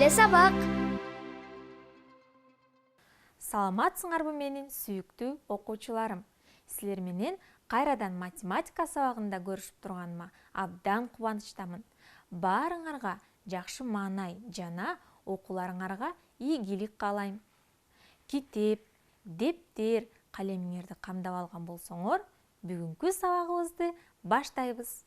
эле сабак. Саламатсыңарбы менин сүйүктүү окуучуларым. Силер менен кайрадан математика сабагында көрүшүп турганыма абдан кубанычтамын. Баарыңарга жакшы маанай жана окууларыңарга ийгилик каалайм. Китеп, дептер, калемиңерди камдап алган болсоңор, бүгүнкү сабагыбызды баштайбыз.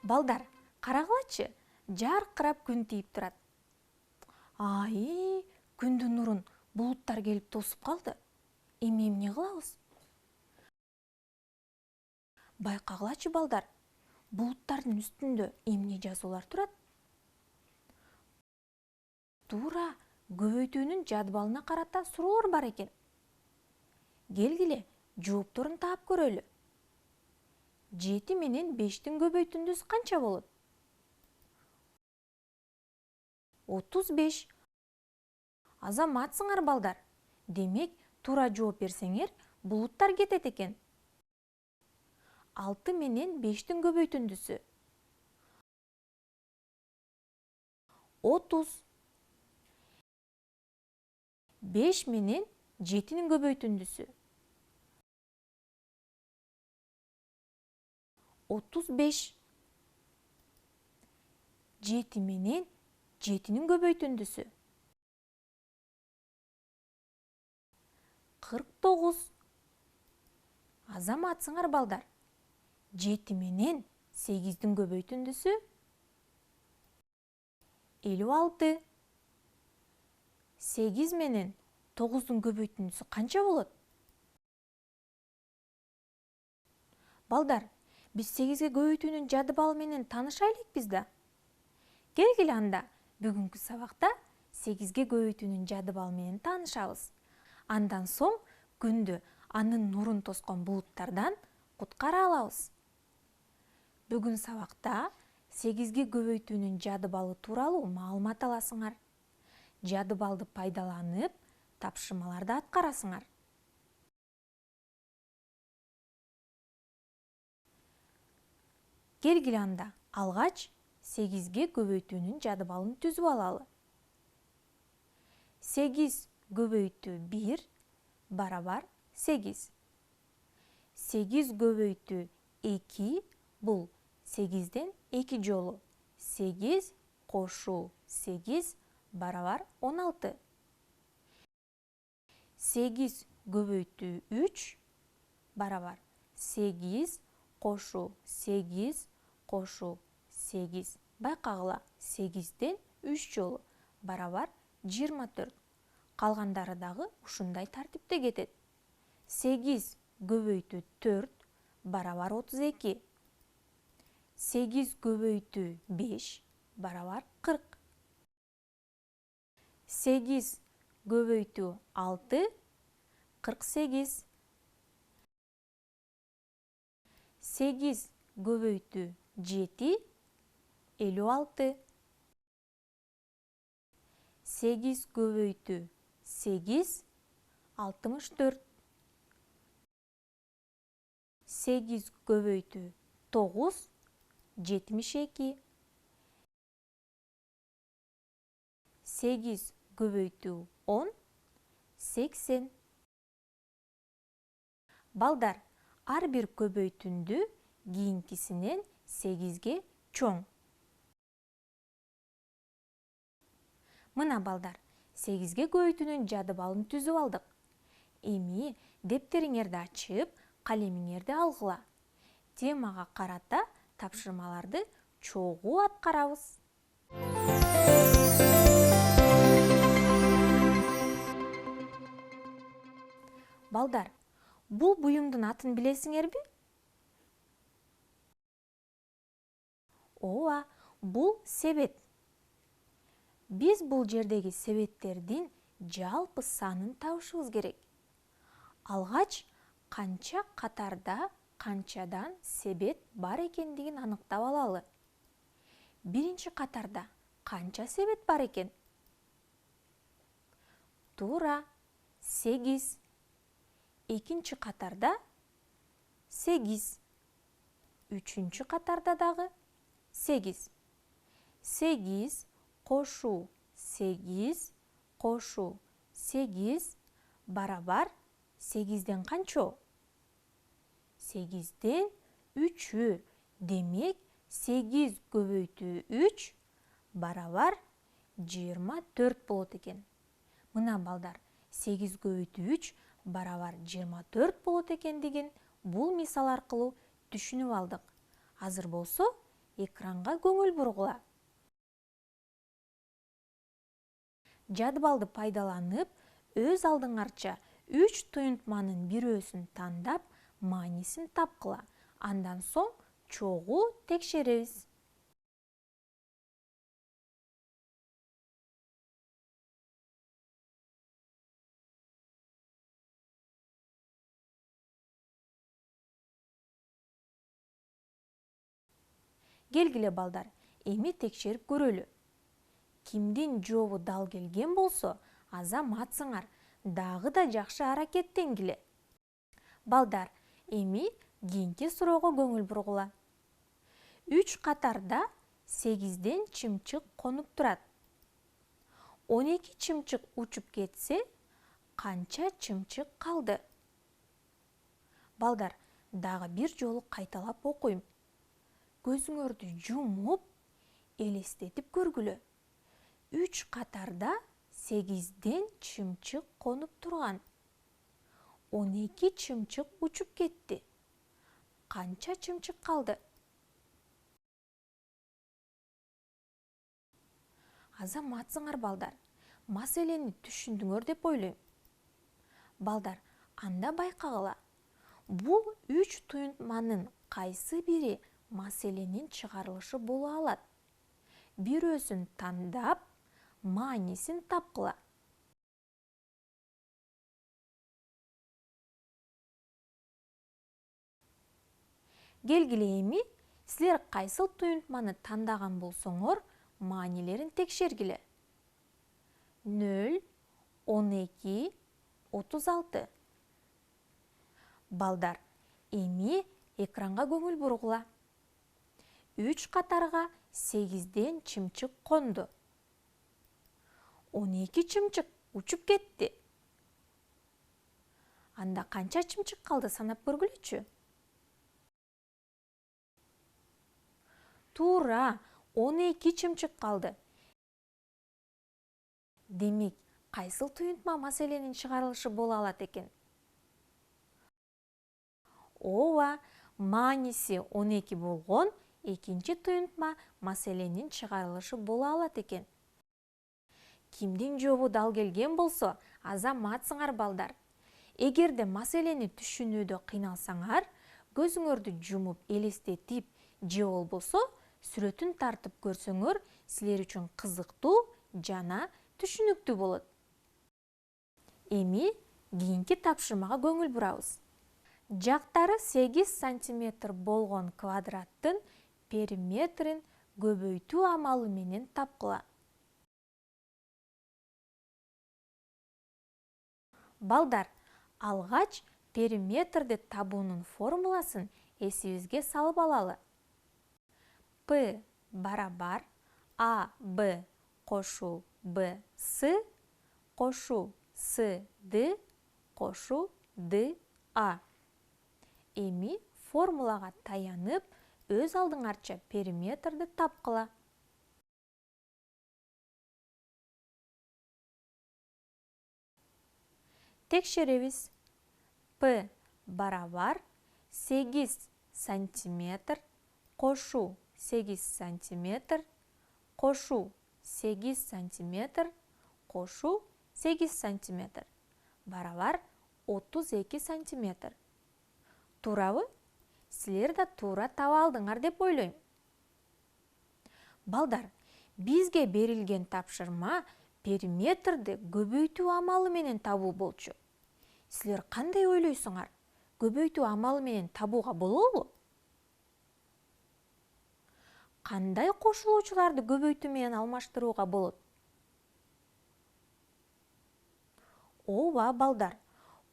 Балдар, карагылачы, жаркырап күн тийип турат. Ай, күндүн нурун булуттар келип тосуп калды. Эми эмне кылабыз? Байкагылачы балдар, булуттардын үстүндө эмне жазуулар турат? Туура, көбөйтүүнүн жадыбалына карата суроолор бар экен. Келгиле, жоопторун таап көрөлү. 7 менен 5-тин көбөйтүндүсү канча болот? 35. Азаматсыңар балдар. Демек, туура жооп берсеңер, булуттар кетет экен. 6 менен 5-тин көбөйтүндүсү 30. 5 менен 7-нин көбөйтүндүсү 35. 7 менен 7-нин көбөйтүндүсү 49. Азаматсыңар балдар. 7 менен 8-дин көбөйтүндүсү 56. 8 менен 9-дун көбөйтүндүсү канча болот? Балдар, биз 8ге көбөйтүүнүн жадыбалы менен таанышай элекпиз да. Келгиле анда, бүгүнкү сабакта 8ге көбөйтүүнүн жадыбалы менен таанышабыз. Андан соң күндү анын нурун тоскон булуттардан куткара алабыз. Бүгүн сабакта 8ге көбөйтүүнүн жадыбалы тууралуу маалымат аласыңар. Жадыбалды пайдаланып, тапшырмаларды аткарасыңар. Келгиле анда, алгач 8ге көбөйтүүнүн жадыбалын түзүп алалы. 8 көбөйтүү 1 барабар 8. 8 көбөйтүү 2 бул 8ден 2 жолу. 8 кошуу 8 барабар 16. 8 көбөйтүү 3 барабар 8 кошуу 8 кошуу 8. Байкагыла, 8ден 3 жолу барабар 24. Калгандары дагы ушундай тартипте кетет. 8 көбөйтүү 4 барабар 32. 8 көбөйтүү 5 барабар 40. 8 көбөйтүү 6 48. 8 көбөйтүү 7 56. 8 көбөйтүү 8 64. 8 көбөйтүү 9 72. 8 көбөйтүү 10 80. Балдар, ар бир көбөйтүндү кийинкисинен 8ге чоң. Мына балдар, 8ге көбөйтүүнүн жадыбалын түзүп алдык. Эми дептериңерди ачып, калемиңерди алгыла. Темага карата тапшырмаларды чогуу аткарабыз. Балдар, бул буюмдун атын билесиңерби? Ооба, бул себет. Биз бул жердеги себеттердин жалпы санын табышыбыз керек. Алгач, канча катарда канчадан себет бар экендигин аныктап алалы. Биринчи катарда канча себет бар экен? Туура, 8. Экинчи катарда 8. үчүнчү катарда дагы 8. 8 кошуу 8 кошуу 8 барабар 8ден канчо? 8ден 3-ü. Демек 8 көбөйтүү 3 барабар 24 болот экен. Мына балдар, 8 көбөйтүү 3 барабар 24 болот экендигин бул мисал аркылуу түшүнүп алдык. Азыр болсо экранга көңүл бургула. Жадыбалды пайдаланып, өз алдыңарча 3 туюнтманын бирөөсүн тандап, маанисин тапкыла. Андан соң чогуу текшеребиз. Келгиле балдар, эми текшерип көрөлү. Кимдин жообу дал келген болсо, азаматсыңар, дагы да жакшы аракеттенгиле. Балдар, эми кийинки суроого көңүл бургула. 3 катарда 8ден чымчык конуп турат. 12 чымчык учуп кетсе, канча чымчык калды? Балдар, дагы бир жолу кайталап окуйм. Көзүңөрдү жумуп, элестетип көргүлө. 3 катарда 8ден чымчык конуп турган. 12 чымчык учуп кетти. Канча чымчык калды? Азаматсыңар балдар, маселени түшүндүңөр деп ойлойм. Балдар, анда байкагыла. Бул 3 туюнтманын кайсы бири маселенин чыгарылышы боло алат? Бирөөсүн тандап, маанисин тапкыла. Келгиле эми, силер кайсыл туюнтманы тандаган болсоңор, маанилерин текшергиле. 0, 12, 36. Балдар, эми экранга көңүл бургула. 3 катарга 8ден чымчык конду. 12 чымчык учуп кетти. Анда канча чымчык калды, санап көргүлөчү. Туура, 12 чымчык калды. Демек, кайсыл туюнтма маселенин чыгарылышы боло алат экен? Ооба, мааниси 12 болгон экинчи туюнтма маселенин чыгарылышы боло алат экен. Кимдин жообу дал келген болсо, азаматсыңар балдар. Эгерде маселени түшүнүүдө кыйналсаңар, көзүңөрдү жумуп элестетип же болбосо сүрөтүн тартып көрсөңөр, силер үчүн кызыктуу жана түшүнүктүү болот. Эми кийинки тапшырмага көңүл бурабыз. Жактары 8 сантиметр болгон квадраттын периметрин көбөйтүү амалы менен тапкыла. Балдар, алгач периметрди табуунун формуласын эсибизге салып алалы. P барабар AB кошуу BC кошуу CD кошуу DA. Эми формулага таянып, өз алдыңарча периметрди тапкыла. Текшеребиз. P барабар 8 сантиметр кошуу 8 сантиметр кошуу 8 сантиметр кошуу 8 сантиметр барабар 32 сантиметр. Туурабы? Силер да туура таба алдыңар деп ойлойм. Балдар, бизге берилген тапшырма периметрди көбөйтүү амалы менен табуу болчу. Силер кандай ойлойсуңар? Көбөйтүү амалы менен табууга болобу? Кандай кошулуучуларды көбөйтүү менен алмаштырууга болот? Ооба балдар,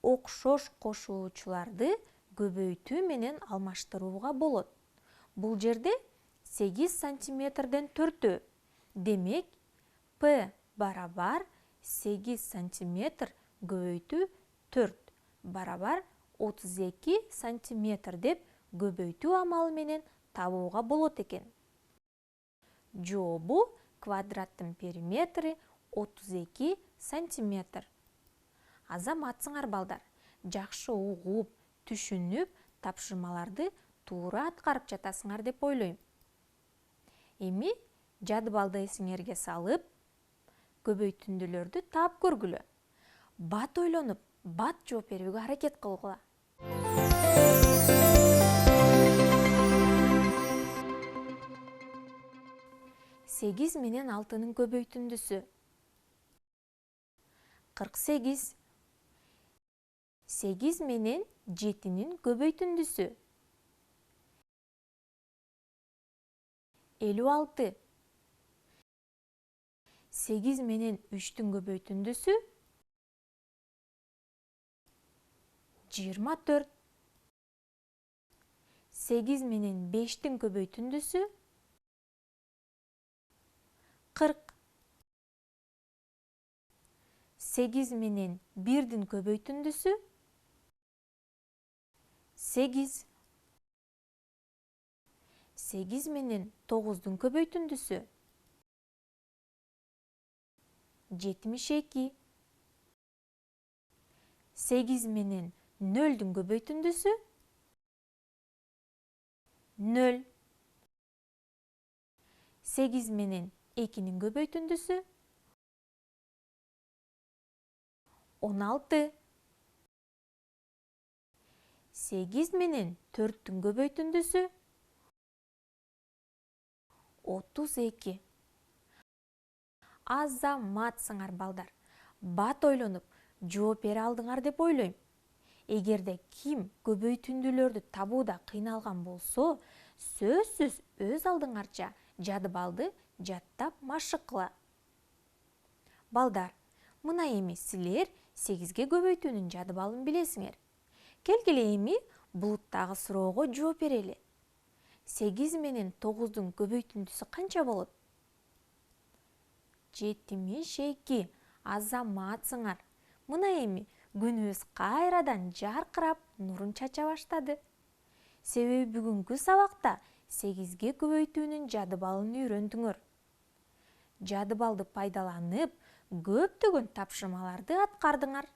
окшош кошулуучуларды көбөйтүү менен алмаштырууга болот. Бул жерде 8 сантиметрден 4. Демек, P барабар 8 сантиметр көбөйтүү 4 барабар 32 сантиметр деп көбөйтүү амалы менен табууга болот экен. Жообу квадраттын периметри 32 сантиметр. Азаматсыңар балдар, жакшы угуп, түшүнүп, тапшырмаларды туура аткарып жатасыңар деп ойлойм. Эми жадыбалды эсиңерге салып, көбөйтүндүлөрдү таап көргүлө. Бат ойлонуп, бат жооп берүүгө аракет кылгыла. Сегиз менен 6-нын көбөйтүндүсү 48. 8 менен 7-нин көбөйтүндүсү 56. 8 менен 3-түн көбөйтүндүсү 24. 8 менен 5-тин көбөйтүндүсү 40. 8 менен 1-дин көбөйтүндүсү 8. 8 менен 9-дун көбөйтүндүсү 72. 8 менен 0-дун көбөйтүндүсү 0. 8 менен 2-нин көбөйтүндүсү 16. 8 менен 4-түн көбөйтүндүсү 32. Азаматсыңар балдар. Бат ойлонуп, жооп бере алдыңар деп ойлойм. Эгерде ким көбөйтүндүлөрдү табууда кыйналган болсо, сөзсүз өз алдыңарча жадыбалды жаттап машык кыла. Балдар, мына эми силер 8ге көбөйтүүнүн жадыбалын билесиңер. Келгиле эми булуттагы суроого жооп берели. 8 менен 9-дун көбөйтүндүсү канча болот? 72. Азаматсыңар. Мына эми күнүбүз кайрадан жаркырап, нурун чача баштады. Себеби бүгүнкү сабакта 8ге көбөйтүүнүн жадыбалын үйрөндүңөр. Жадыбалды пайдаланып, көптөгөн тапшырмаларды аткардыңар.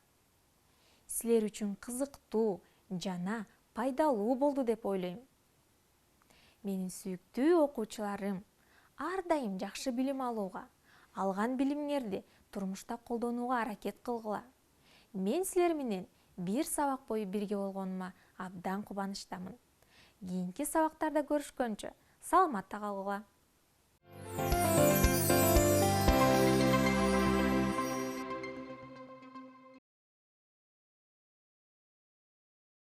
Силер үчүн кызыктуу жана пайдалуу болду деп ойлойм. Менин сүйүктүү окуучуларым, ар дайым жакшы билим алууга, алган билимиңерди турмушта колдонууга аракет кылгыла. Мен силер менен бир сабак бою бирге болгонума абдан кубанычтамын. Кийинки сабактарда көрүшкөнчө саламатта калгыла.